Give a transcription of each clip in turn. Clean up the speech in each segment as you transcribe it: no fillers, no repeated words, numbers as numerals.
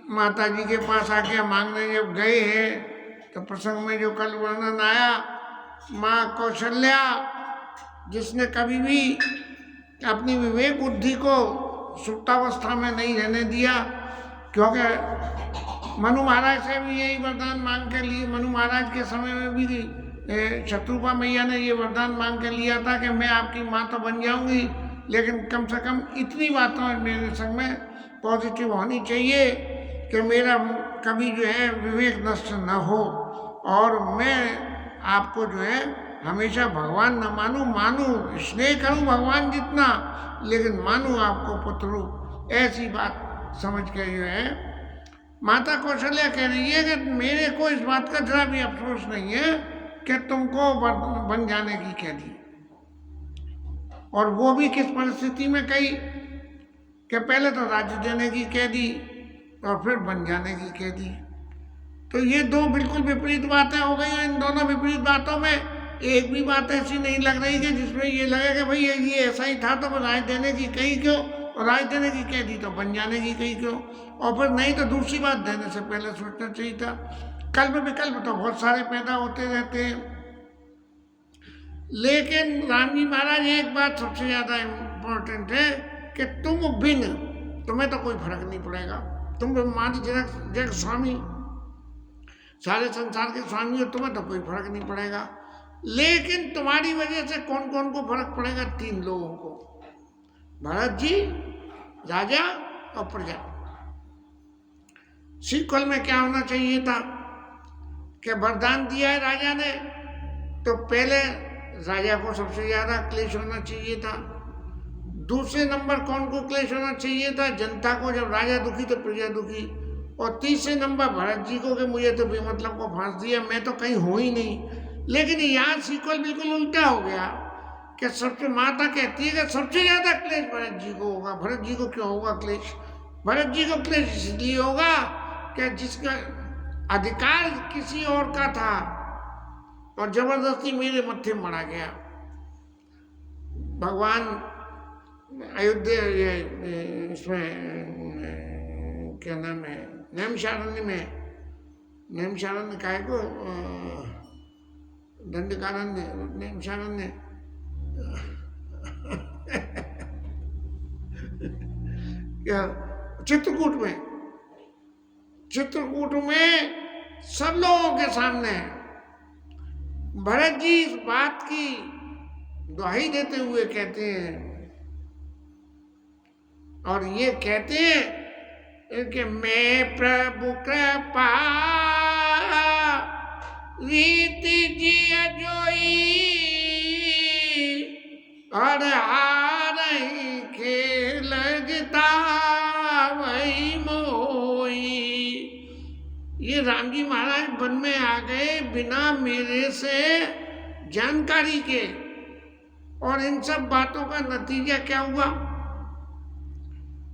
माता जी के पास आके मांगने जब गए हैं तो प्रसंग में जो कल वर्णन आया, माँ कौशल्या जिसने कभी भी अपनी विवेक बुद्धि को सुप्तावस्था में नहीं रहने दिया, क्योंकि मनु महाराज से भी यही वरदान मांग के लिए, मनु महाराज के समय में भी शत्रुपा मैया ने ये वरदान मांग के लिया था कि मैं आपकी माँ तो बन जाऊंगी, लेकिन कम से कम इतनी बातों मेरे संग में पॉजिटिव होनी चाहिए कि मेरा कभी जो है विवेक नष्ट न हो, और मैं आपको जो है हमेशा भगवान न मानूं, स्नेह करूं भगवान जितना, लेकिन मानूं आपको पुत्र रूप। ऐसी बात समझ के जो है माता कौशल्या कह रही है कि मेरे को इस बात का जरा भी अफसोस नहीं है कि तुमको बन जाने की कह दी, और वो भी किस परिस्थिति में कही कि पहले तो राज्य देने की कह दी और फिर बन जाने की कह दी। तो ये दो बिल्कुल विपरीत बातें हो गई। इन दोनों विपरीत बातों में एक भी बात ऐसी नहीं लग रही कि जिसमें ये लगे कि भाई ये ऐसा ही था तो राज देने की कही क्यों, और राज देने की कह दी तो बन जाने की कही क्यों, और फिर नहीं तो दूसरी बात देने से पहले सोचना चाहिए था। कल्प विकल्प तो बहुत सारे पैदा होते रहते हैं, लेकिन राम जी महाराज एक बात सबसे ज्यादा इम्पोर्टेंट है कि तुम बिन, तुम्हें तो कोई फर्क नहीं पड़ेगा, तुम ब्रह्मांड जग स्वामी, सारे संसार के स्वामी हो, तुम्हें तो कोई फर्क नहीं पड़ेगा, लेकिन तुम्हारी वजह से कौन कौन को फर्क पड़ेगा? 3 लोगों को, भरत जी, राजा और प्रजा। सीक्वल में क्या होना चाहिए था कि वरदान दिया है राजा ने तो पहले राजा को सबसे ज्यादा क्लेश होना चाहिए था, दूसरे नंबर कौन को क्लेश होना चाहिए था? जनता को। जब राजा दुखी तो प्रजा दुखी, और तीसरे नंबर भरत जी को कि मुझे तो बेमतलब को फांस दिया, मैं तो कहीं हूं ही नहीं। लेकिन यहाँ सीक्वल बिल्कुल उल्टा हो गया कि सबसे माता कहती है कि सबसे ज्यादा क्लेश भरत जी को होगा। भरत जी को क्यों होगा क्लेश? भरत जी को क्लेश इसलिए होगा कि जिसका अधिकार किसी और का था और जबरदस्ती मेरे मत्थे मरा गया। भगवान अयोध्या इसमें क्या नाम है, नैमिषारण्य में, नैमिषारण्य काय को दंडकारण्य, नैमिषारण्य क्या, चित्रकूट में, चित्रकूट में सब लोगों के सामने भरत जी इस बात की दुहाई देते हुए कहते हैं, और ये कहते हैं कि मैं प्रभु कृपा रीति जिया जोई और हार खेल लगता वही मोई। ये राम जी महाराज वन में आ गए बिना मेरे से जानकारी के, और इन सब बातों का नतीजा क्या हुआ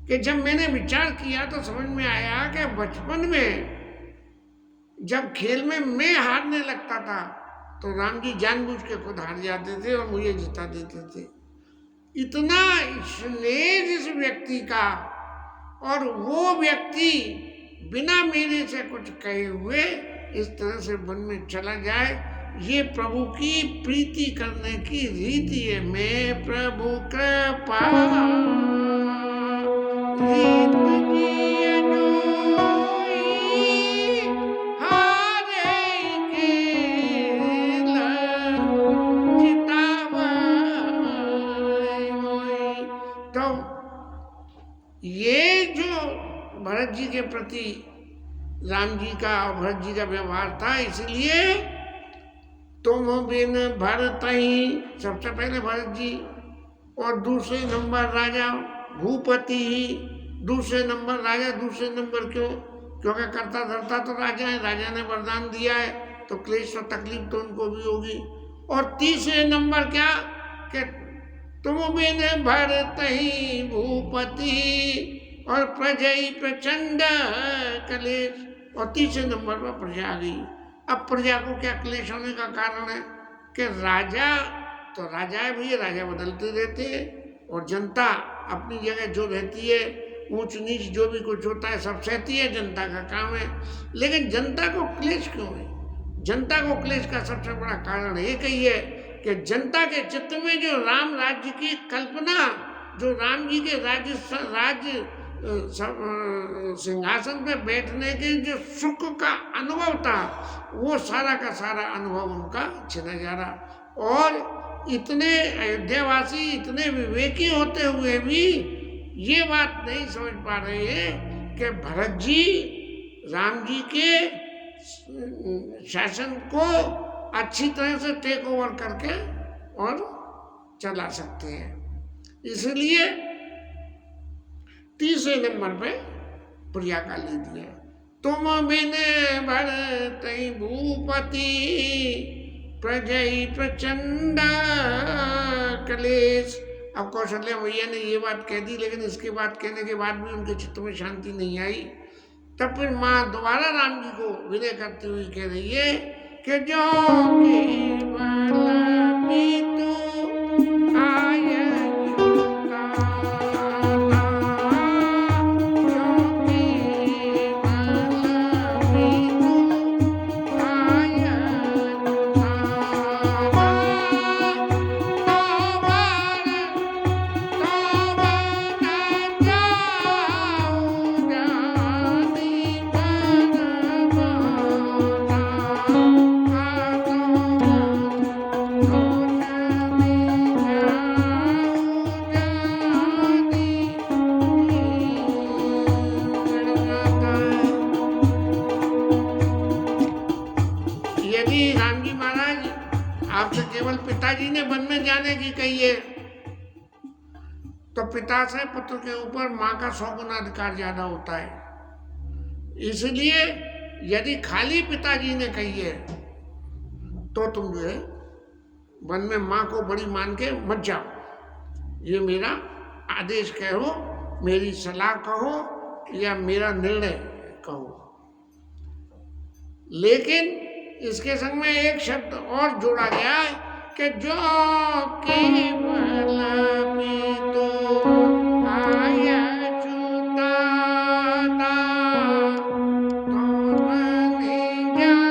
कि जब मैंने विचार किया तो समझ में आया कि बचपन में जब खेल में मैं हारने लगता था तो राम जी जानबूझ के खुद हार जाते थे और मुझे जिता देते थे। इतना स्नेह जिस व्यक्ति का, और वो व्यक्ति बिना मेरे से कुछ कहे हुए इस तरह से वन में चला जाए, ये प्रभु की प्रीति करने की रीति है। मैं प्रभु कृपा तो ये जो भरत जी के प्रति राम जी का और भरत जी का व्यवहार था, इसलिए तुम बिन भरत ही, सबसे पहले भरत जी, और दूसरे नंबर राजा भूपति ही, दूसरे नंबर राजा। दूसरे नंबर क्यों? क्योंकि करता धरता तो राजा है, राजा ने वरदान दिया है तो क्लेश और तकलीफ तो उनको भी होगी। और तीसरे नंबर क्या कि तुम बिन भरत ही भूपति और प्रजई प्रचंड क्लेश, और तीसरे नंबर पर प्रजा आ गई। अब प्रजा को क्या क्लेश होने का कारण है कि राजा तो राजा है भैया, राजा बदलते रहते हैं, और जनता अपनी जगह जो रहती है ऊंच नीच जो भी कुछ होता है सब सहती है, जनता का काम है। लेकिन जनता को क्लेश क्यों है? जनता को क्लेश का सबसे बड़ा कारण एक ही है कि जनता के चित्त में जो राम राज्य की कल्पना, जो राम जी के राज्य सिंहासन पे बैठने के जो सुख का अनुभव था, वो सारा का सारा अनुभव उनका छिना जा रहा। और इतने अयोध्यावासी इतने विवेकी होते हुए भी ये बात नहीं समझ पा रहे हैं कि भरत जी राम जी के शासन को अच्छी तरह से टेक ओवर करके और चला सकते हैं। इसलिए तीसरे नंबर पे प्रिया का ले दिया, तुम बिन भरत भूपति प्रजई प्रचंड क्लेश। अब कौशल्या भैया ने ये बात कह दी, लेकिन इसके बाद कहने के बाद भी उनके चित्त में शांति नहीं आई। तब फिर माँ दोबारा राम जी को विनय करते हुए कह रही है कि जो केवल बीतु आय पिताजी ने वन में जाने की कही है, तो पिता से पुत्र के ऊपर माँ का 100 गुना अधिकार ज्यादा होता है। इसलिए यदि खाली पिताजी ने कही है तो तुम जो है वन में माँ को बड़ी मान के मत जाओ, ये मेरा आदेश कहो, मेरी सलाह कहो या मेरा निर्णय कहो। लेकिन इसके संग में एक शब्द और जोड़ा गया है कि जो केवल बीतु आय च्युताता तुम नहीं जाओ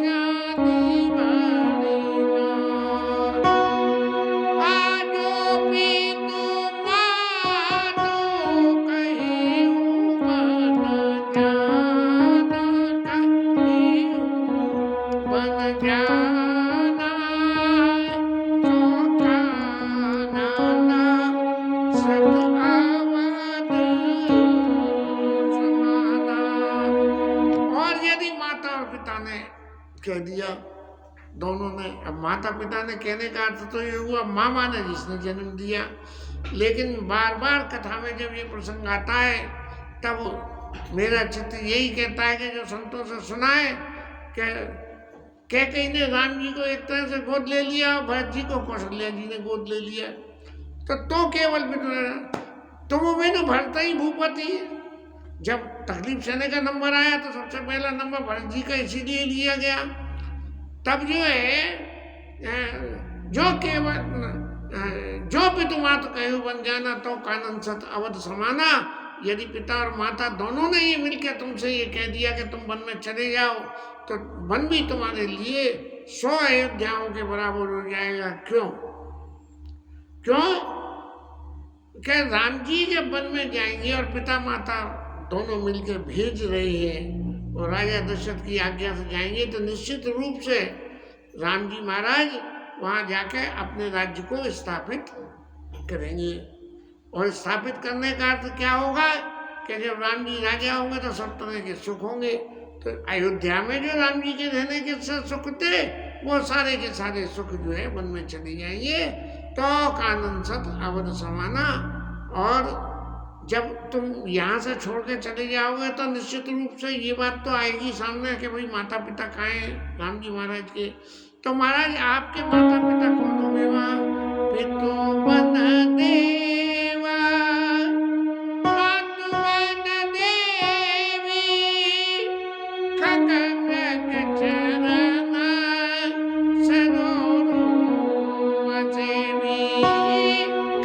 जानी बड़ी आजो बीतु मातु कहिऊ बन जाना कह दिया दोनों ने। अब माता पिता ने कहने का अर्थ तो ये हुआ मामा ने जिसने जन्म दिया, लेकिन बार बार कथा में जब ये प्रसंग आता है तब मेरा चित्त यही कहता है कि जो संतों से सुना है कि कैकेयी ने राम जी को एक तरह से गोद ले लिया और भरत जी को कौशल्या जी ने गोद ले लिया, तो केवल तुम बिनु भरत ही भूपति। जब तकलीफ सहने का नंबर आया तो सबसे पहला नंबर भरत जी का इसीलिए लिया गया। तब जो है जो केवल जो पितु मात कहु बन जाना तो कानन सत अवध समाना। यदि पिता और माता दोनों ने ये मिलकर तुमसे ये कह दिया कि तुम वन में चले जाओ, तो वन भी तुम्हारे लिए 100 अयोध्याओं के बराबर हो जाएगा। क्यों? क्या राम जी जब वन में जाएंगे और पिता माता दोनों मिलकर भेज रहे हैं और राजा दशरथ की आज्ञा से जाएंगे, तो निश्चित रूप से राम जी महाराज वहाँ जाके अपने राज्य को स्थापित करेंगे। और स्थापित करने का अर्थ क्या होगा कि जब राम जी राजा होंगे तो सब तरह के सुख होंगे। तो अयोध्या में जो राम जी के रहने के सुख थे वो सारे के सारे सुख जो है वन में चले जाएंगे। तो कानन सत अवध समाना। और जब तुम यहाँ से छोड़ के चले जाओगे तो निश्चित रूप से ये बात तो आएगी सामने कि भाई माता पिता कहाँ हैं राम जी महाराज के। तो महाराज आपके माता पिता कौन होंगे वहाँ? पितु वन देवा मातु वन देवी खगमृग चरण सरोरुह सेवी।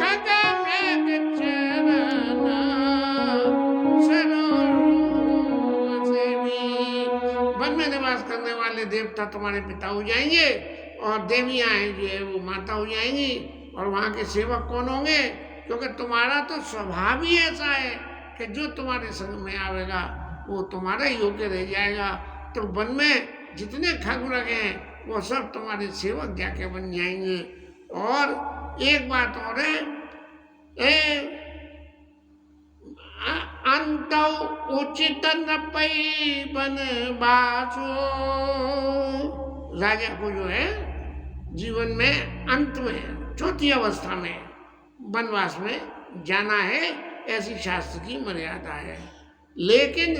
खगमृग चरण में निवास करने वाले देवता तुम्हारे पिता हो जाएंगे और देवियां हैं जो है वो माता हो जाएंगी। और वहाँ के सेवक कौन होंगे? क्योंकि तुम्हारा तो स्वभाव ही ऐसा है कि जो तुम्हारे संग में आवेगा वो तुम्हारा ही होके रह जाएगा। तो वन में जितने खगुरग हैं वो सब तुम्हारे सेवक जाके बन जाएंगे। और एक बात और है, अंत उचित नपई बनवासो, राजा को जो है जीवन में अंत में चौथी अवस्था में वनवास में जाना है, ऐसी शास्त्र की मर्यादा है। लेकिन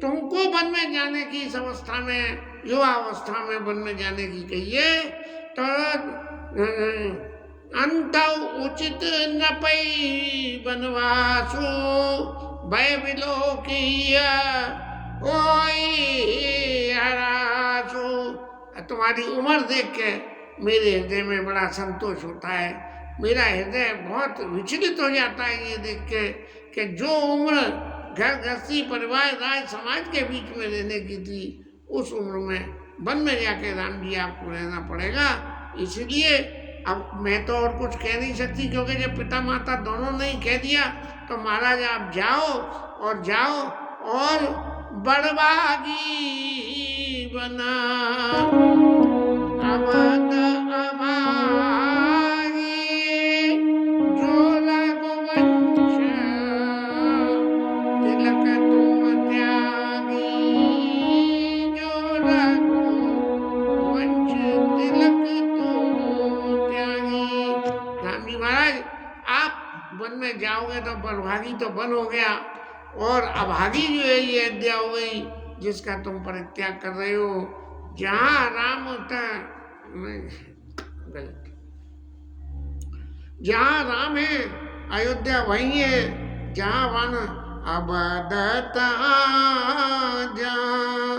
तुमको वन में जाने की इस अवस्था में, युवा अवस्था में वन में जाने की कहिए तो अंत उचित न पई बनवासो भय विलोकीय ओई हरासो। तुम्हारी उम्र देख के मेरे हृदय में बड़ा संतोष होता है, मेरा हृदय बहुत विचलित हो जाता है ये देख के कि जो उम्र घर गृहस्थी परिवार राज समाज के बीच में रहने की थी उस उम्र में वन में जाके राम जी आपको रहना पड़ेगा। इसलिए अब मैं तो और कुछ कह नहीं सकती, क्योंकि जब पिता माता दोनों ने ही कह दिया तो महाराज आप जाओ और बड़भागी बना अवध अभागी जो रघुवंश तिलक तुम त्यागी, जो रघुवंश तिलक तुम त्यागी। राम जी महाराज आप वन में जाओगे तो बड़भागी तो वन हो गया, और अभागी जो है ये अयोध्या हो गई जिसका तुम परित्याग कर रहे हो। जहाँ राम होता गलत, जहाँ राम है अयोध्या वही है जहाँ वन अबदता, जहाँ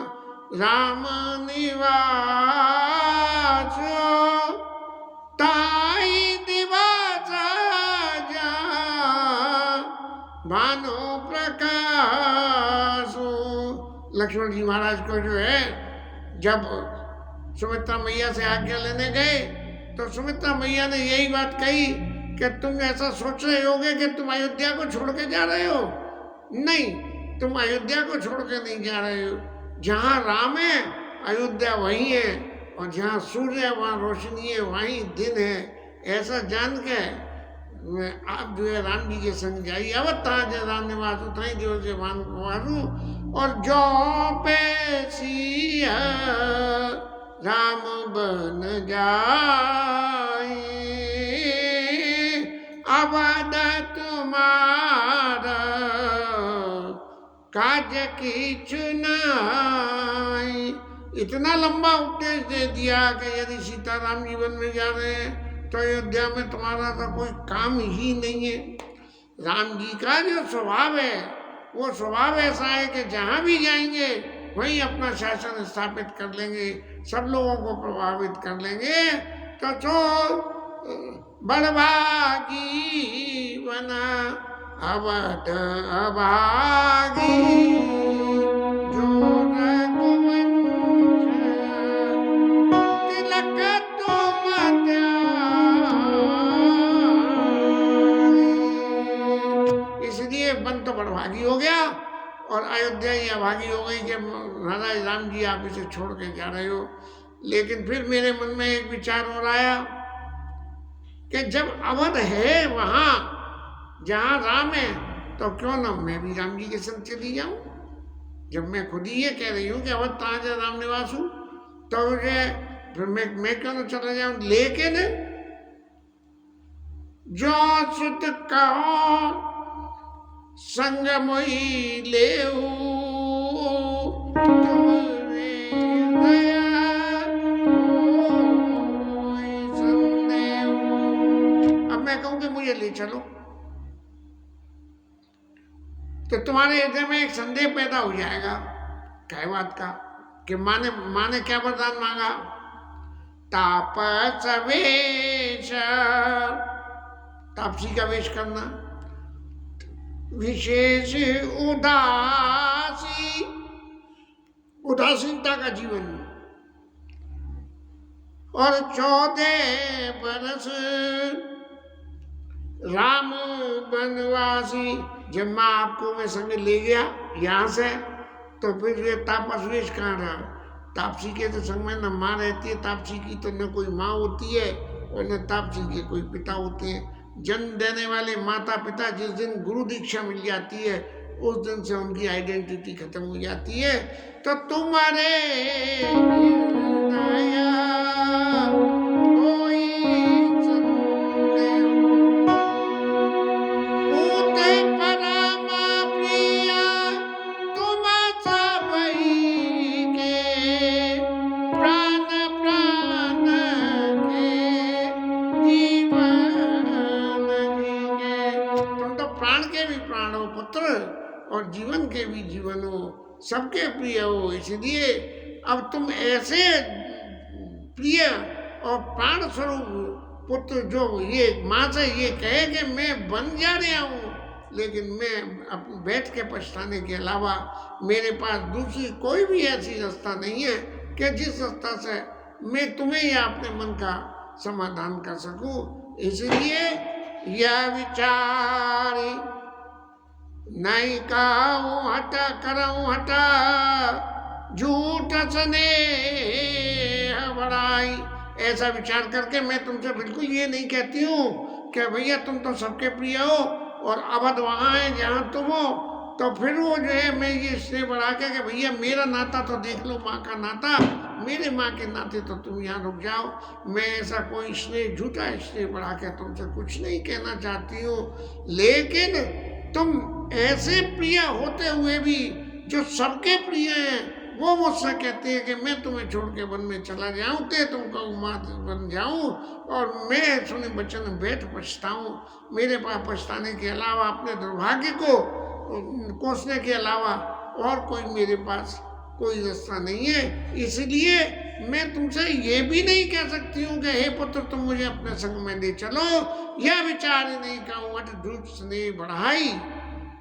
राम निवास ताई दिवास, जहाँ भानु प्रकाश। लक्ष्मण जी महाराज को जो है जब सुमित्रा मैया से आज्ञा लेने गए तो सुमित्रा मैया ने यही बात कही कि तुम ऐसा सोच रहे होगे कि तुम अयोध्या को छोड़ के जा रहे हो। नहीं, तुम अयोध्या को छोड़ के नहीं जा रहे हो। जहाँ राम है अयोध्या वही है, और जहाँ सूर्य है वहाँ रोशनी है, वहीं दिन है। ऐसा जान के आप जो है राम जी के संग जाइए। अवत ताज राम निवास उठाई जो से भान को वारू, और जो पे सिया राम बन जाए अवध तुम्हारा काज की चुनाई। इतना लंबा उपदेश दे दिया कि यदि सीताराम जीवन में जा रहे हैं तो अयोध्या में तुम्हारा तो कोई काम ही नहीं है। राम जी का जो स्वभाव है वो स्वभाव ऐसा है कि जहाँ भी जाएंगे वहीं अपना शासन स्थापित कर लेंगे, सब लोगों को प्रभावित कर लेंगे। तो बड़भागी बना अवध अभागी जो रघुवंश तिलक तुम त्यागी। इसलिए वन तो बड़भागी हो गया और अयोध्या ही अभागी हो गई कि महाराज राम जी आप इसे छोड़ के जा रहे हो। लेकिन फिर मेरे मन में एक विचार हो रहा है कि जब अवध है वहाँ जहाँ राम है तो क्यों ना मैं भी राम जी के संग चली जाऊं। जब मैं खुद ही ये कह रही हूँ कि अवध ताज राम निवास हूँ तो मुझे फिर मैं क्यों ना चला जाऊं। लेकिन जो सुत कहो संग मोही लेऊ तुमरे दया होई संदेव। अब मैं कहूं कि मुझे ले चलो तो तुम्हारे हृदय में एक संदेह पैदा हो जाएगा। क्या बात का कि माँ ने क्या वरदान मांगा? तापस वेश, तापसी का वेश करना, विशेष उदासी उदासीनता का जीवन। और 14 बरस राम बनवासी, जब माँ आपको मैं संग ले गया यहाँ से, तो फिर ये तापसवेश कहाँ रहा? तापसी के तो संग में न माँ रहती है, तापसी की तो न कोई माँ होती है और न तापसी के कोई पिता होते हैं। जन्म देने वाले माता पिता जिस दिन गुरु दीक्षा मिल जाती है उस दिन से उनकी आइडेंटिटी खत्म हो जाती है। तो तुम्हारे दया कोई संदेह, ऊते परमा प्रिया तुम सबई के, प्राण प्राण के जीवन के। तुम तो प्राण के भी प्राण हो पुत्र और जीवन के भी जीवन हो, सबके प्रिय हो। इसलिए अब तुम ऐसे प्रिय और प्राण स्वरूप पुत्र जो ये माँ से ये कहे कि मैं बन जा रहा हूँ, लेकिन मैं अब बैठ के पछताने के अलावा मेरे पास दूसरी कोई भी ऐसी रास्ता नहीं है कि जिस रास्ता से मैं तुम्हें या अपने मन का समाधान कर सकूं। इसलिए यह विचारी नहीं काऊ हटा कराऊं हटा, झूठ सने बड़ाई। ऐसा विचार करके मैं तुमसे बिल्कुल ये नहीं कहती हूँ कि भैया तुम तो सबके प्रिय हो और अवध वहाँ है जहाँ तुम हो, तो फिर वो जो है मैं ये स्नेह बढ़ा के कि भैया मेरा नाता तो देख लो, माँ का नाता, मेरे माँ के नाते तो तुम यहाँ रुक जाओ। मैं ऐसा कोई स्नेह, झूठा स्नेह बढ़ा के तुमसे कुछ नहीं कहना चाहती हूँ। लेकिन तुम ऐसे प्रिय होते हुए भी जो सबके प्रिय हैं वो मुझसे कहते हैं कि मैं तुम्हें छोड़ के वन में चला जाऊं, ते तुमको मात बन जाऊं और मैं सुने बचन बैठ पछताऊं। मेरे पास पछताने के अलावा, अपने दुर्भाग्य को कोसने के अलावा और कोई मेरे पास कोई रास्ता नहीं है। इसलिए मैं तुमसे ये भी नहीं कह सकती हूँ कि हे पुत्र तुम मुझे अपने संग में ले चलो, यह विचार ही नहीं कहूँ अट झूठ स्नेह बढ़ाई,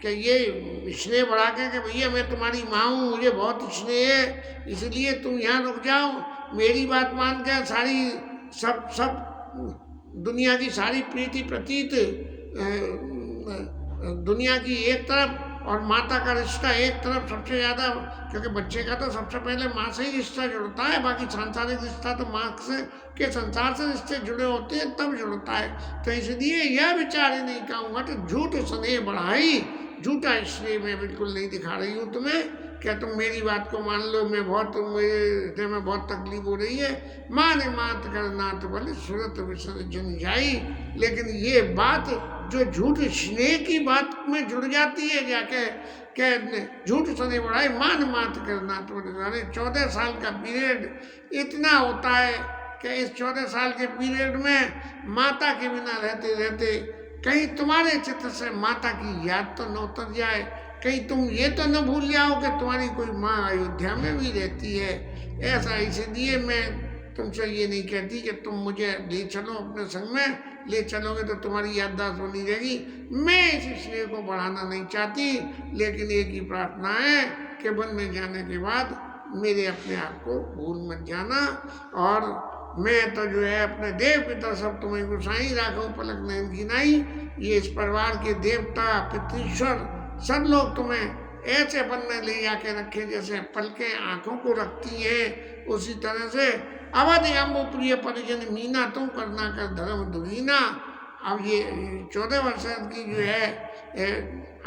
कि ये स्नेह बढ़ा के भैया मैं तुम्हारी माँ हूँ, मुझे बहुत स्नेह है इसलिए तुम यहाँ रुक जाओ, मेरी बात मान के सारी सब दुनिया की सारी प्रीति प्रतीत दुनिया की एक तरफ और माता का रिश्ता एक तरफ सबसे ज़्यादा, क्योंकि बच्चे का तो सबसे पहले माँ से ही रिश्ता जुड़ता है, बाकी सांसारिक रिश्ता तो माँ से के संसार से रिश्ते जुड़े होते हैं तब जुड़ता है। तो इसलिए यह विचार ही नहीं कहूँगा तो झूठ स्नेह बढ़ाई, झूठा स्नेह मैं बिल्कुल नहीं दिखा रही हूँ तुम्हें, क्या तुम मेरी बात को मान लो। मैं बहुत, मेरे हृदय में बहुत तकलीफ हो रही है। माने मात कर नाथ बोले सूरत विसर्जन जाई, लेकिन ये बात जो झूठ स्नेह की बात में जुड़ जाती है जाके क्या झूठ स्नेह बढ़ाई, मान मात कर नाथ बोले। 14 साल का पीरियड इतना होता है कि इस 14 साल के पीरियड में माता के बिना रहते रहते कहीं तुम्हारे चित्र से माता की याद तो न उतर जाए, कहीं तुम ये तो न भूल जाओ कि तुम्हारी कोई माँ अयोध्या में भी रहती है। ऐसा इसलिए मैं तुमसे ये नहीं कहती कि तुम मुझे ले चलो अपने संग में, ले चलोगे तो तुम्हारी याददाश्त बनी रहेगी। मैं इस स्नेह को बढ़ाना नहीं चाहती, लेकिन एक ही प्रार्थना है कि वन में जाने के बाद मेरे अपने आप को भूल मत जाना। और मैं तो जो है अपने देव पिता सब तुम्हें गुसाई राखो पलक नैन गिनाई। ये इस परिवार के देवता पितृश्वर सब लोग तुम्हें ऐसे वन में ले जाके रखे जैसे पलकें आंखों को रखती हैं, उसी तरह से अवधि अम्बु प्रिय परिजन मीना तुम करना कर धर्म दुहीना। अब ये 14 वर्ष की जो है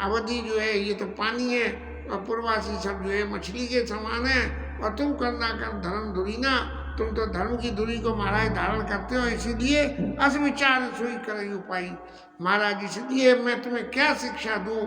अवधि जो है ये तो पानी है और पूर्वासी सब जो है मछली के समान है, और तुम करना कर धर्म दुहीना, तुम तो धर्म की दूरी को महाराज धारण करते हो, इसीलिए अस विचार सोई कर उपाय। महाराज इसलिए मैं तुम्हें क्या शिक्षा दूं,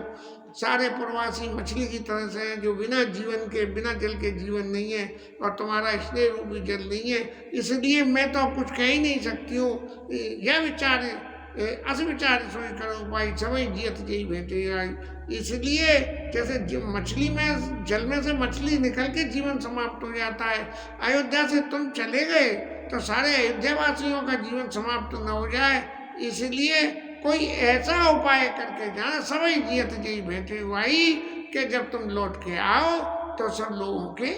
सारे प्रवासी मछली की तरह से हैं जो बिना जीवन के, बिना जल के जीवन नहीं है, और तुम्हारा स्नेह रूपी जल नहीं है, इसलिए मैं तो कुछ कह ही नहीं सकती हूँ। यह विचार अस विचार सोई करो उपाय समय जियत जी भेटे आई। इसलिए जैसे मछली में, जल में से मछली निकल के जीवन समाप्त हो जाता है, अयोध्या से तुम चले गए तो सारे अयोध्या वासियों का जीवन समाप्त न हो जाए, इसलिए कोई ऐसा उपाय करके जाना सभी जियत जी भेटे हुई कि जब तुम लौट के आओ तो सब लोगों के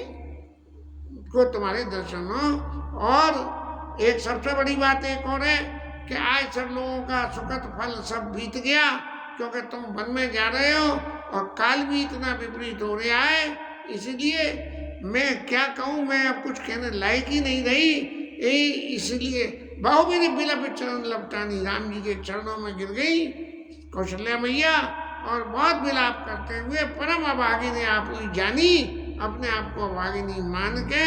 को तुम्हारे दर्शन हो। और एक सबसे बड़ी बात एक और है कि आज सब लोगों का सुखद फल सब बीत गया, क्योंकि तुम वन में जा रहे हो और काल भी इतना विपरीत हो रहा है, इसलिए मैं क्या कहूँ, मैं अब कुछ कहने लायक ही नहीं रही। यही इसलिए बहुबीरी बिलप चरण लपटानी, राम जी के चरणों में गिर गई कौशल्या मैया और बहुत विलाप करते हुए परम अभागिनी आप हुई जानी, अपने आप को अभागिनी मान के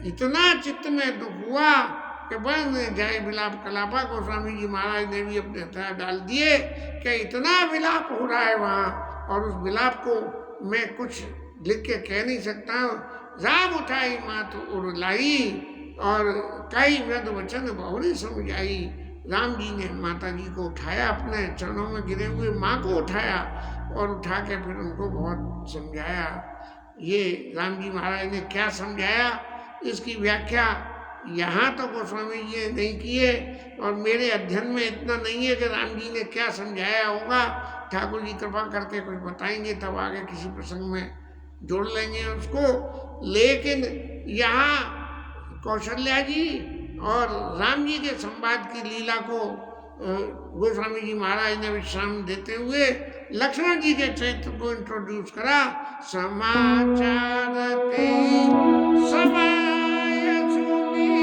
इतना चित्त में दुख हुआ कि बन जाए विलाप कलापा। गोस्वामी जी महाराज ने भी अपने हथियार डाल दिए कि इतना विलाप हो रहा है वहाँ, और उस विलाप को मैं कुछ लिख के कह नहीं सकता हूँ। राम उठाई माथ उड़ लाई और कई वृद्ध वचन बहुरी समझाई। राम जी ने माता जी को उठाया, अपने चरणों में गिरे हुए माँ को उठाया और उठा के फिर उनको बहुत समझाया। ये राम जी महाराज ने क्या समझाया, इसकी व्याख्या यहाँ तो गोस्वामी जी ने नहीं किए और मेरे अध्ययन में इतना नहीं है कि राम जी ने क्या समझाया होगा। ठाकुर जी कृपा करके कुछ बताएंगे तब आगे किसी प्रसंग में जोड़ लेंगे उसको। लेकिन यहाँ कौशल्या जी और राम जी के संवाद की लीला को गोस्वामी जी महाराज ने विश्राम देते हुए लक्ष्मण जी के चरित्र को इंट्रोड्यूस करा। समाचार ते समाय सुनी,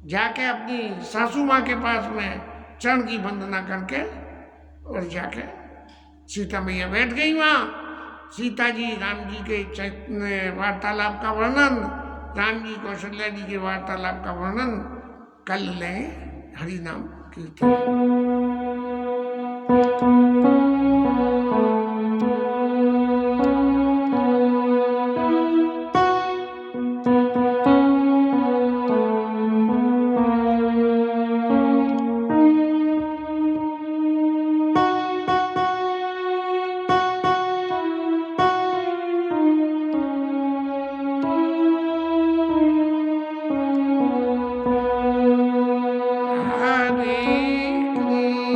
जाके अपनी सासू माँ के पास में चरण की वंदना करके और जाके सीता मैया बैठ गई वहाँ। सीता जी राम जी के वार्तालाप का वर्णन, राम जी कौशल्या जी के वार्तालाप का वर्णन कल लें हरि नाम कीर्तन। Hare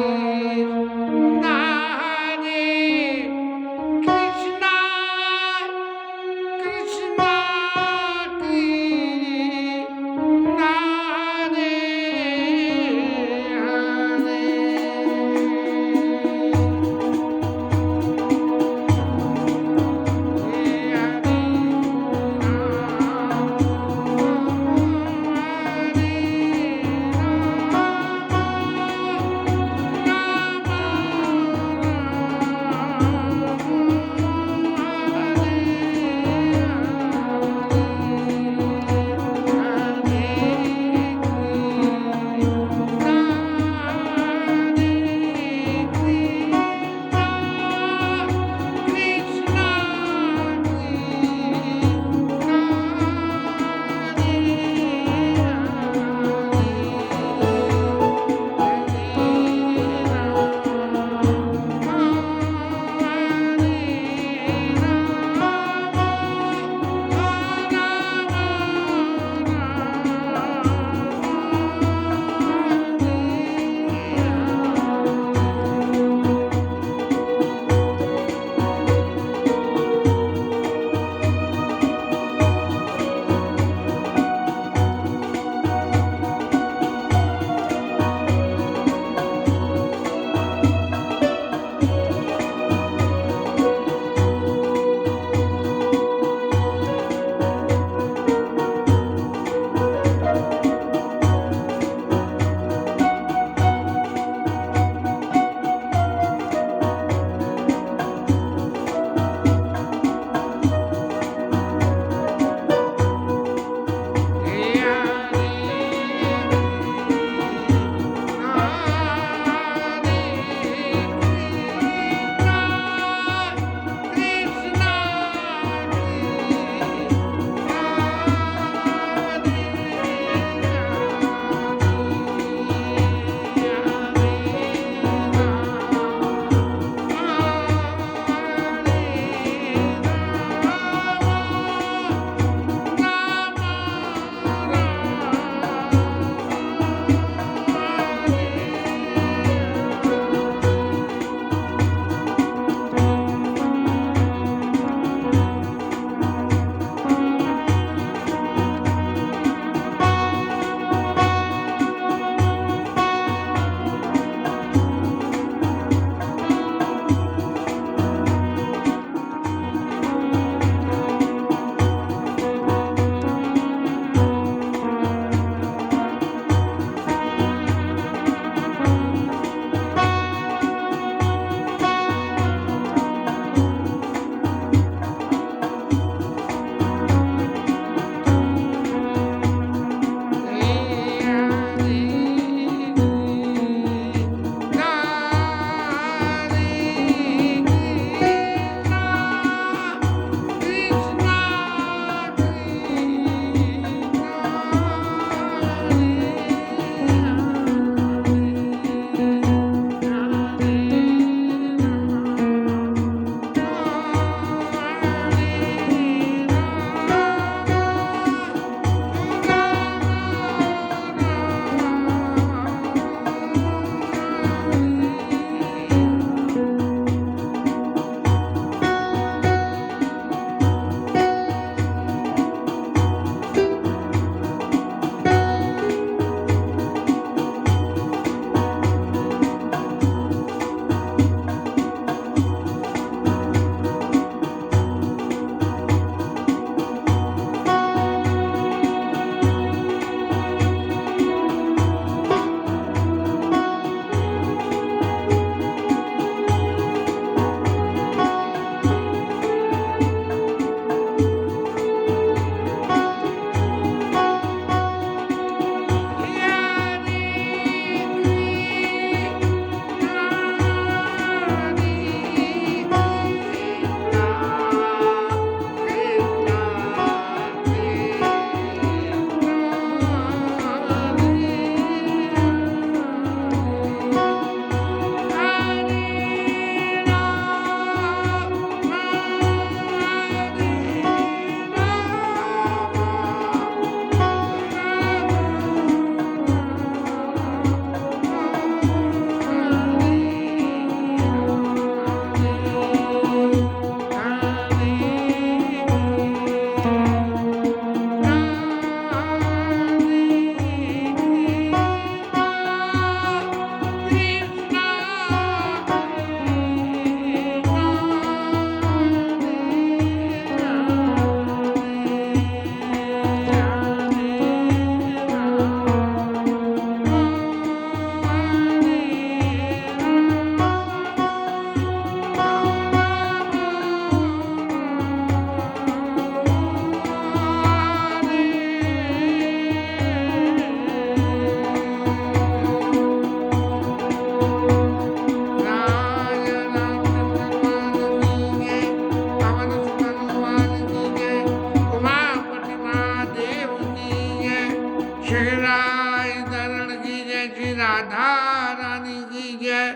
शेराई धरण की जय, श्री राधा रानी की जय।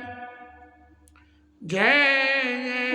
जय जय